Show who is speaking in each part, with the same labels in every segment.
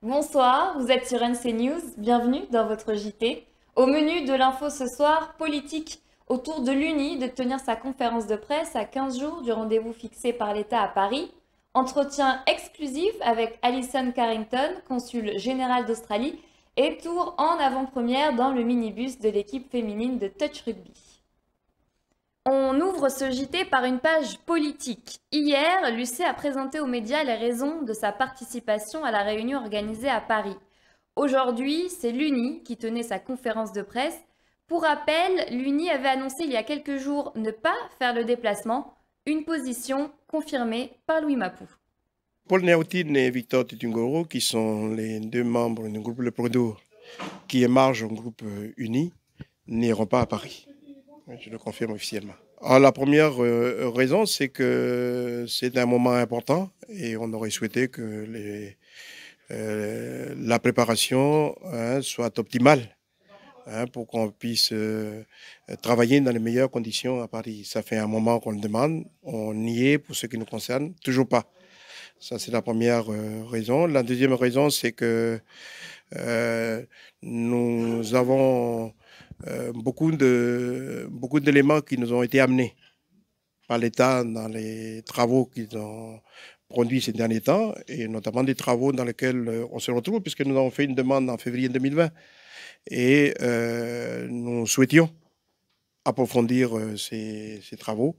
Speaker 1: Bonsoir, vous êtes sur NC News, bienvenue dans votre JT. Au menu de l'info ce soir, politique autour de l'UNI de tenir sa conférence de presse à 15 jours du rendez-vous fixé par l'État à Paris. Entretien exclusif avec Alison Carrington, consul général d'Australie, et tour en avant-première dans le minibus de l'équipe féminine de touch rugby. On ouvre ce JT par une page politique. Hier, l'UC a présenté aux médias les raisons de sa participation à la réunion organisée à Paris. Aujourd'hui, c'est l'UNI qui tenait sa conférence de presse. Pour rappel, l'UNI avait annoncé il y a quelques jours ne pas faire le déplacement, une position confirmée par Louis Mapou.
Speaker 2: Paul Néotine et Victor Tutungoro, qui sont les deux membres du groupe Le Prodo qui émargent au groupe uni, n'iront pas à Paris. Je le confirme officiellement. Alors, la première raison, c'est que c'est un moment important et on aurait souhaité que la préparation soit optimale pour qu'on puisse travailler dans les meilleures conditions à Paris. Ça fait un moment qu'on le demande, on y est pour ce qui nous concerne, toujours pas. Ça, c'est la première raison. La deuxième raison, c'est que nous avons beaucoup d'éléments qui nous ont été amenés par l'État dans les travaux qu'ils ont produits ces derniers temps, et notamment des travaux dans lesquels on se retrouve, puisque nous avons fait une demande en février 2020. Et nous souhaitions approfondir ces travaux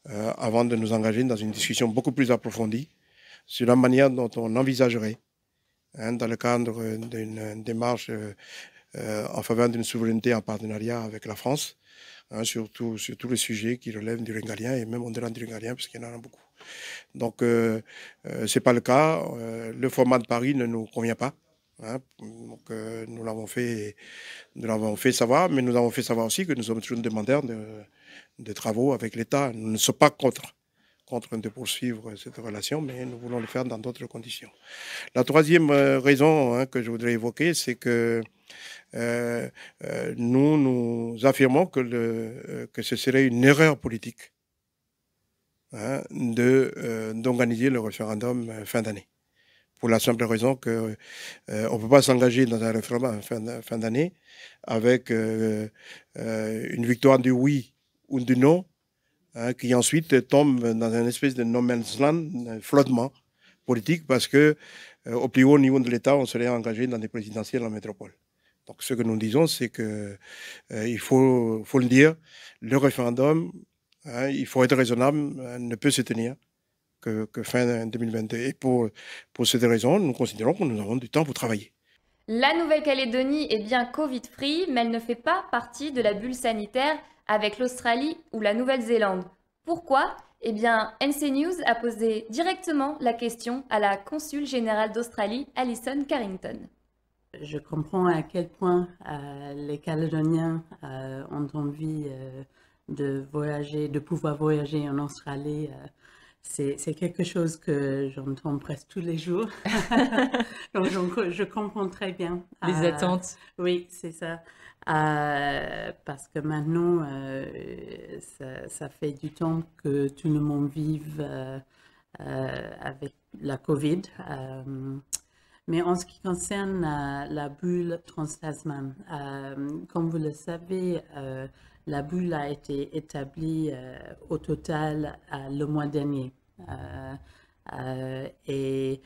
Speaker 2: avant de nous engager dans une discussion beaucoup plus approfondie sur la manière dont on envisagerait, dans le cadre d'une démarche en faveur d'une souveraineté en partenariat avec la France, sur tous les sujets qui relèvent du régalien et même au-delà du régalien, parce qu'il y en a beaucoup. Donc, ce n'est pas le cas. Le format de Paris ne nous convient pas. Donc, nous l'avons fait savoir, mais nous avons fait savoir aussi que nous sommes toujours demandeurs de travaux avec l'État. Nous ne sommes pas contre de poursuivre cette relation, mais nous voulons le faire dans d'autres conditions. La troisième raison que je voudrais évoquer, c'est que nous affirmons que ce serait une erreur politique d'organiser le référendum fin d'année. Pour la simple raison qu'on ne peut pas s'engager dans un référendum fin d'année avec une victoire du oui ou du non, qui ensuite tombe dans une espèce de no man's land, un flottement politique, parce que au plus haut niveau de l'État, on serait engagé dans des présidentielles en métropole. Donc, ce que nous disons, c'est que il faut le dire, le référendum, il faut être raisonnable, ne peut se tenir que fin 2022. Et pour cette raison, nous considérons que nous avons du temps pour travailler.
Speaker 1: La Nouvelle-Calédonie est bien Covid-free, mais elle ne fait pas partie de la bulle sanitaire avec l'Australie ou la Nouvelle-Zélande. Pourquoi? Eh bien, NC News a posé directement la question à la consul générale d'Australie, Alison Carrington.
Speaker 3: Je comprends à quel point les Calédoniens ont envie de voyager, de pouvoir voyager en Australie. C'est quelque chose que j'entends presque tous les jours. Donc, je comprends très bien.
Speaker 4: Les attentes.
Speaker 3: Oui, c'est ça. Parce que maintenant, ça fait du temps que tout le monde vive avec la COVID. Mais en ce qui concerne la bulle Trans-Tasman, comme vous le savez, la bulle a été établie au total le mois dernier. Et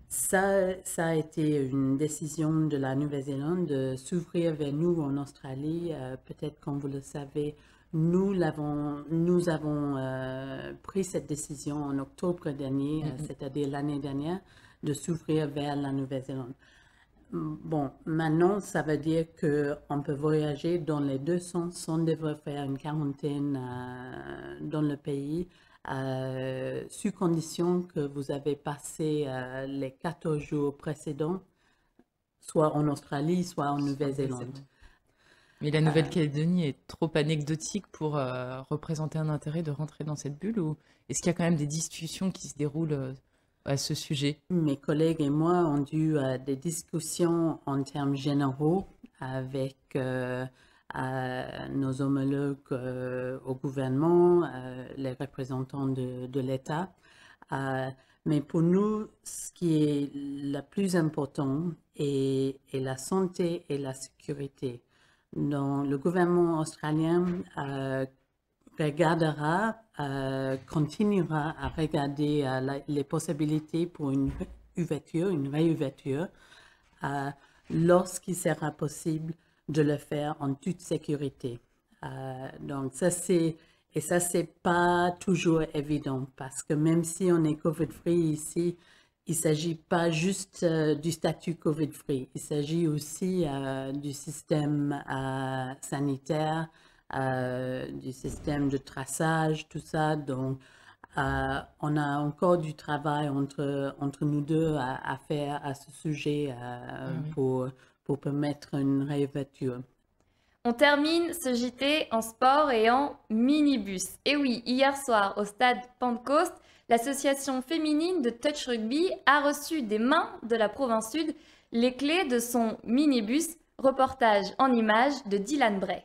Speaker 3: ça a été une décision de la Nouvelle-Zélande de s'ouvrir vers nous en Australie. Peut-être comme vous le savez, nous avons pris cette décision en octobre dernier, c'est-à-dire l'année dernière, de s'ouvrir vers la Nouvelle-Zélande. Bon, maintenant, ça veut dire qu'on peut voyager dans les deux sens. On devrait faire une quarantaine dans le pays, sous condition que vous avez passé les 14 jours précédents, soit en Australie, soit en Nouvelle-Zélande.
Speaker 4: Mais la Nouvelle-Calédonie est trop anecdotique pour représenter un intérêt de rentrer dans cette bulle, ou est-ce qu'il y a quand même des discussions qui se déroulent à ce sujet?
Speaker 3: Mes collègues et moi ont eu des discussions en termes généraux avec nos homologues au gouvernement, les représentants de l'État. Mais pour nous, ce qui est le plus important est la santé et la sécurité. Donc, le gouvernement australien continuera à regarder les possibilités pour une réouverture, lorsqu'il sera possible de le faire en toute sécurité. Donc, ça c'est pas toujours évident parce que même si on est COVID-free ici, il ne s'agit pas juste du statut COVID-free, il s'agit aussi du système sanitaire, du système de traçage, tout ça. Donc, on a encore du travail entre nous deux à faire à ce sujet pour permettre une réouverture.
Speaker 1: On termine ce JT en sport et en minibus. Et oui, hier soir au stade Pentecoste, l'association féminine de touch rugby a reçu des mains de la province sud les clés de son minibus. Reportage en images de Dylan Bray.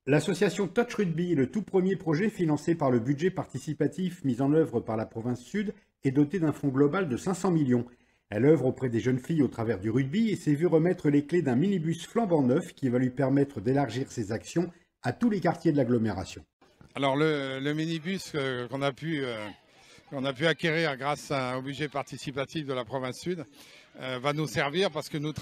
Speaker 5: L'association Touch Rugby est le tout premier projet financé par le budget participatif mis en œuvre par la province sud et doté d'un fonds global de 500 millions. Elle œuvre auprès des jeunes filles au travers du rugby et s'est vue remettre les clés d'un minibus flambant neuf qui va lui permettre d'élargir ses actions à tous les quartiers de l'agglomération.
Speaker 6: Alors le minibus qu'on a pu acquérir grâce au budget participatif de la province sud va nous servir parce que nous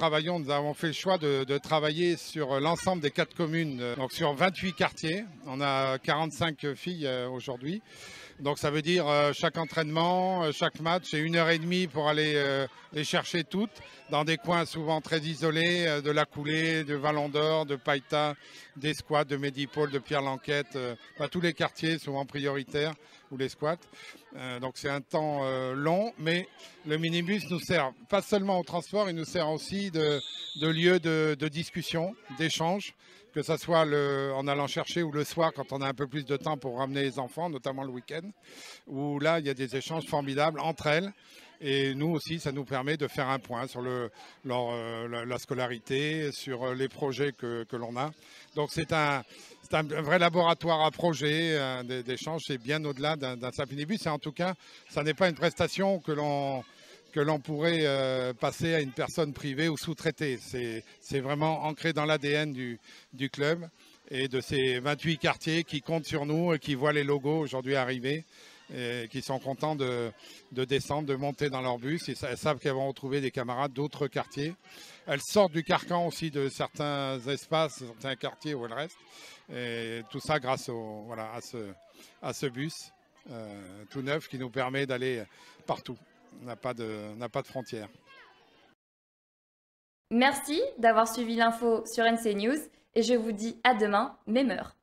Speaker 6: avons fait le choix de travailler sur l'ensemble des 4 communes, donc sur 28 quartiers. On a 45 filles aujourd'hui. Donc ça veut dire chaque entraînement, chaque match, c'est 1h30 pour aller les chercher toutes dans des coins souvent très isolés, de la Coulée, de Vallon d'Or, de Païta, des squats, de Médipôle, de Pierre-Lanquette, tous les quartiers souvent prioritaires ou les squats. Donc c'est un temps long, mais le minibus nous sert pas seulement au transport, il nous sert aussi de lieu de discussion, d'échange, que ce soit en allant chercher ou le soir quand on a un peu plus de temps pour ramener les enfants, notamment le week-end, où là il y a des échanges formidables entre elles. Et nous aussi, ça nous permet de faire un point sur la scolarité, sur les projets que l'on a. Donc c'est un vrai laboratoire à projets, d'échanges, c'est bien au-delà d'un simple minibus. Et en tout cas, ça n'est pas une prestation que l'on pourrait passer à une personne privée ou sous-traiter. C'est vraiment ancré dans l'ADN du club et de ces 28 quartiers qui comptent sur nous et qui voient les logos aujourd'hui arriver et qui sont contents de descendre, de monter dans leur bus. Et elles savent qu'elles vont retrouver des camarades d'autres quartiers. Elles sortent du carcan aussi de certains espaces, certains quartiers où elles restent. Et tout ça grâce à ce bus tout neuf qui nous permet d'aller partout. On n'a pas de frontières.
Speaker 1: Merci d'avoir suivi l'info sur NC News et je vous dis à demain, même heure.